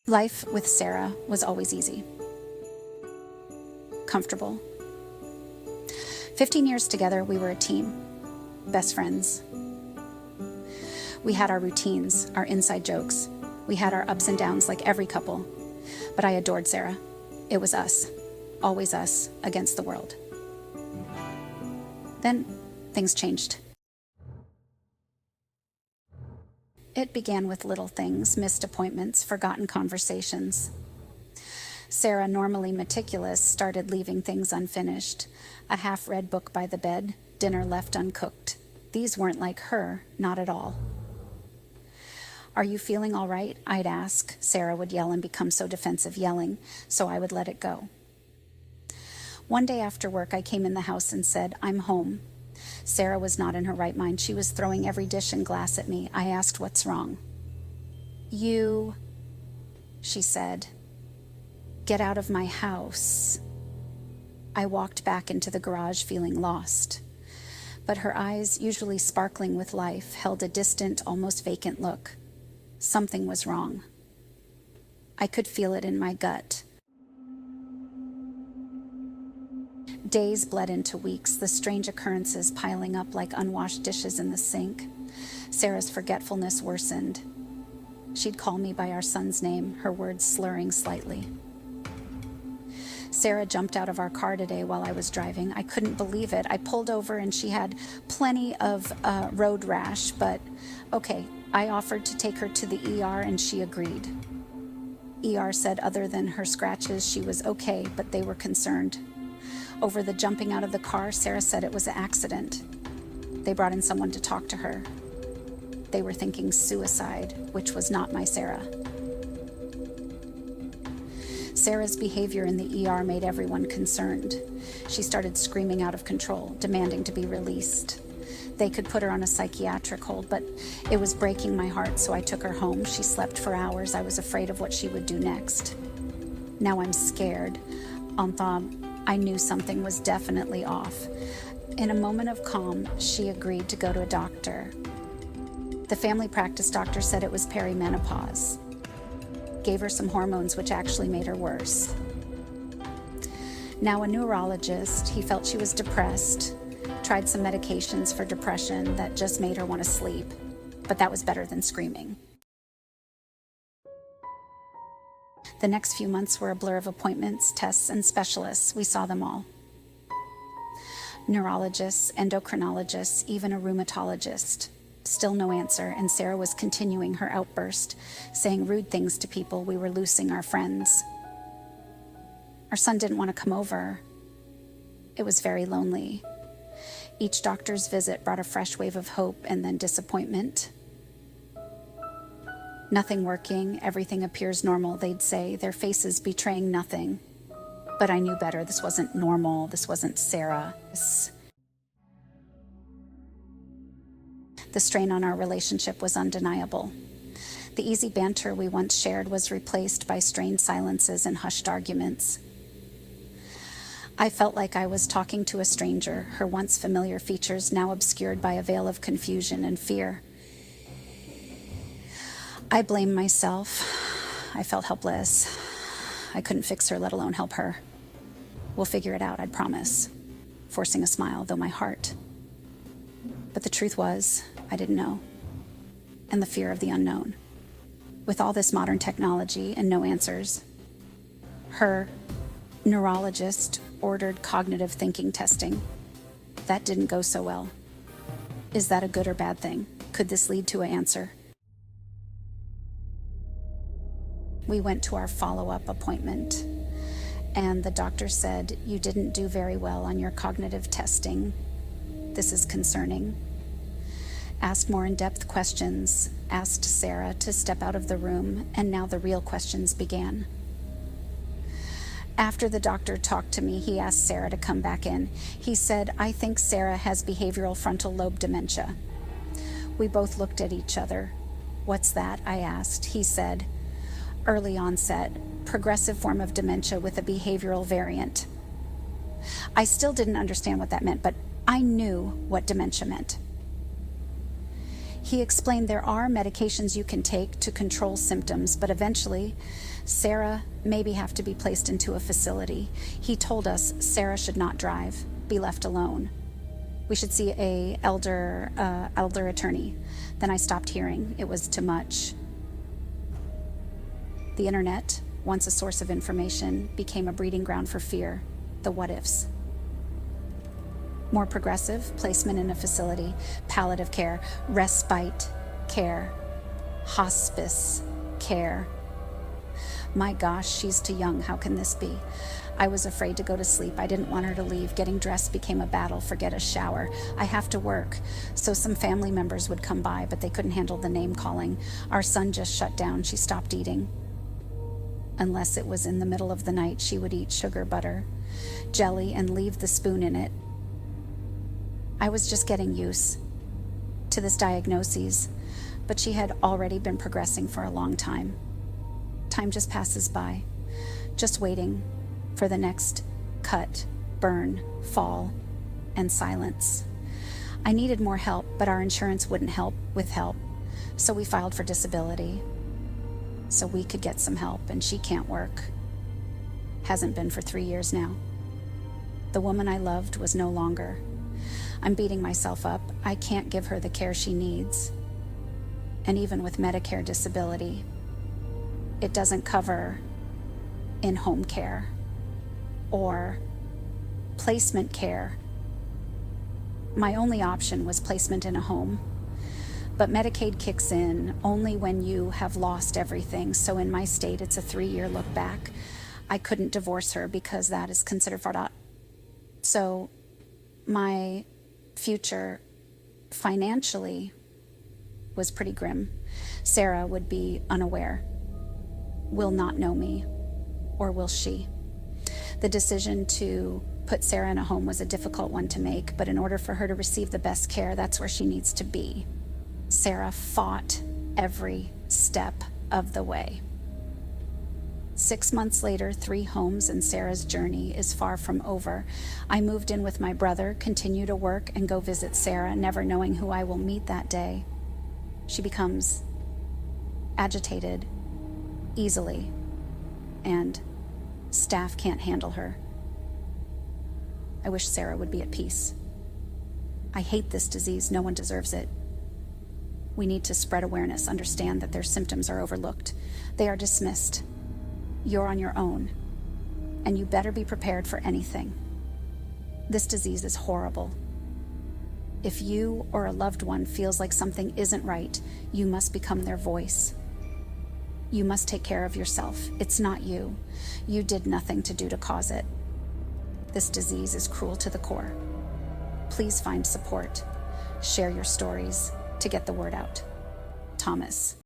Life with Sarah was always easy, comfortable. 15 years together, we were a team, best friends. We had our routines, our inside jokes. We had our ups and downs like every couple. But I adored Sarah. It was us, always us, against the world. Then things changed. It began with little things, missed appointments, forgotten conversations. Sarah, normally meticulous, started leaving things unfinished. A half-read book by the bed, dinner left uncooked. These weren't like her, not at all. "Are you feeling all right?" I'd ask. Sarah would yell and become so defensive, yelling, so I would let it go. One day after work, I came in the house and said, "I'm home." Sarah was not in her right mind. She was throwing every dish and glass at me. I asked, "What's wrong?" "You," she said, "get out of my house." I walked back into the garage feeling lost. But her eyes, usually sparkling with life, held a distant, almost vacant look. Something was wrong. I could feel it in my gut. Days bled into weeks, the strange occurrences piling up like unwashed dishes in the sink. Sarah's forgetfulness worsened. She'd call me by our son's name, her words slurring slightly. Sarah jumped out of our car today while I was driving. I couldn't believe it. I pulled over and she had plenty of road rash, but okay, I offered to take her to the ER and she agreed. ER said other than her scratches, she was okay, but they were concerned. Over the jumping out of the car, Sarah said it was an accident. They brought in someone to talk to her. They were thinking suicide, which was not my Sarah. Sarah's behavior in the ER made everyone concerned. She started screaming out of control, demanding to be released. They could put her on a psychiatric hold, but it was breaking my heart, so I took her home. She slept for hours. I was afraid of what she would do next. Now I'm scared. I knew something was definitely off. In a moment of calm, she agreed to go to a doctor. The family practice doctor said it was perimenopause. Gave her some hormones, which actually made her worse. Now a neurologist, he felt she was depressed, tried some medications for depression that just made her want to sleep, but that was better than screaming. The next few months were a blur of appointments, tests, and specialists. We saw them all. Neurologists, endocrinologists, even a rheumatologist. Still no answer, and Sarah was continuing her outburst, saying rude things to people. We were losing our friends. Our son didn't want to come over. It was very lonely. Each doctor's visit brought a fresh wave of hope and then disappointment. Nothing working, everything appears normal, they'd say, their faces betraying nothing. But I knew better. This wasn't normal. This wasn't Sarah. The strain on our relationship was undeniable. The easy banter we once shared was replaced by strained silences and hushed arguments. I felt like I was talking to a stranger, her once familiar features now obscured by a veil of confusion and fear. I blamed myself. I felt helpless. I couldn't fix her, let alone help her. "We'll figure it out, I'd promise," forcing a smile, though my heart. But the truth was, I didn't know. And the fear of the unknown. With all this modern technology and no answers, her neurologist ordered cognitive thinking testing. That didn't go so well. Is that a good or bad thing? Could this lead to an answer? We went to our follow-up appointment, and the doctor said, "You didn't do very well on your cognitive testing. This is concerning." Asked more in-depth questions, asked Sarah to step out of the room, and now the real questions began. After the doctor talked to me, he asked Sarah to come back in. He said, "I think Sarah has behavioral frontal lobe dementia." We both looked at each other. "What's that?" I asked. He said, "Early onset, progressive form of dementia with a behavioral variant." I still didn't understand what that meant, but I knew what dementia meant. He explained there are medications you can take to control symptoms, but eventually Sarah maybe have to be placed into a facility. He told us Sarah should not drive, be left alone. We should see a elder attorney. Then I stopped hearing. It was too much. The internet, once a source of information, became a breeding ground for fear, the what-ifs. More progressive, placement in a facility, palliative care, respite care, hospice care. My gosh, she's too young. How can this be? I was afraid to go to sleep. I didn't want her to leave. Getting dressed became a battle. Forget a shower. I have to work. So some family members would come by, but they couldn't handle the name calling. Our son just shut down. She stopped eating. Unless it was in the middle of the night, she would eat sugar butter, jelly, and leave the spoon in it. I was just getting used to this diagnosis, but she had already been progressing for a long time. Time just passes by, just waiting for the next cut, burn, fall, and silence. I needed more help, but our insurance wouldn't help with help, so we filed for disability so we could get some help, and she can't work. Hasn't been for 3 years now. The woman I loved was no longer. I'm beating myself up. I can't give her the care she needs. And even with Medicare disability, it doesn't cover in-home care or placement care. My only option was placement in a home, but Medicaid kicks in only when you have lost everything. So in my state, it's a 3-year look back. I couldn't divorce her because that is considered fraud. So my future financially was pretty grim. Sarah would be unaware, will not know me, or will she? The decision to put Sarah in a home was a difficult one to make, but in order for her to receive the best care, that's where she needs to be. Sarah fought every step of the way. 6 months later, 3 homes, and Sarah's journey is far from over. I moved in with my brother, continue to work, and go visit Sarah, never knowing who I will meet that day. She becomes agitated easily, and staff can't handle her. I wish Sarah would be at peace. I hate this disease. No one deserves it. We need to spread awareness, understand that their symptoms are overlooked. They are dismissed. You're on your own, and you better be prepared for anything. This disease is horrible. If you or a loved one feels like something isn't right, you must become their voice. You must take care of yourself. It's not you. You did nothing to cause it. This disease is cruel to the core. Please find support. Share your stories to get the word out. Thomas.